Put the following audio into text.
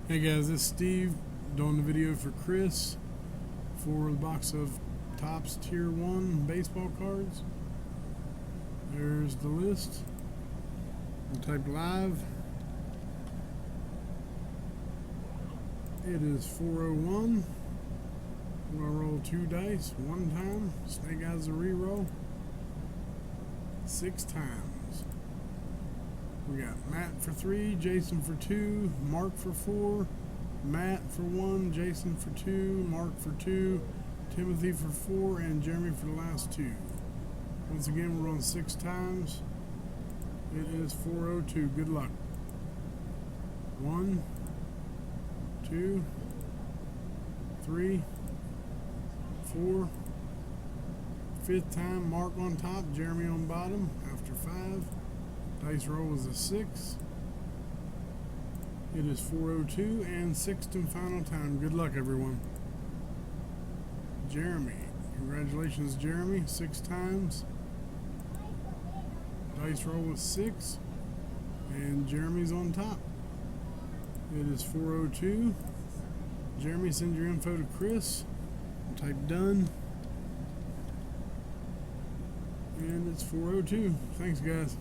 Hey guys, this is Steve doing the video for Chris for the box of Topps Tier 1 baseball cards. There's the list. We'll type live. It is 401. I'm going to roll 2 dice one time. Snake Eyes a reroll 6 times. We got Matt for 3, Jason for 2, Mark for 4, Matt for 1, Jason for 2, Mark for 2, Timothy for 4, and Jeremy for the last 2. Once again, we're rolling 6 times. It is 402. Good luck. 1, 2, 3, 4. 5th time, Mark on top, Jeremy on bottom after 5. Dice roll was a 6. It is 402 and 6th and final time. Good luck, everyone. Jeremy. Congratulations, Jeremy. 6 times. Dice roll was 6. And Jeremy's on top. It is 402. Jeremy, send your info to Chris. Type done. And it's 402. Thanks, guys.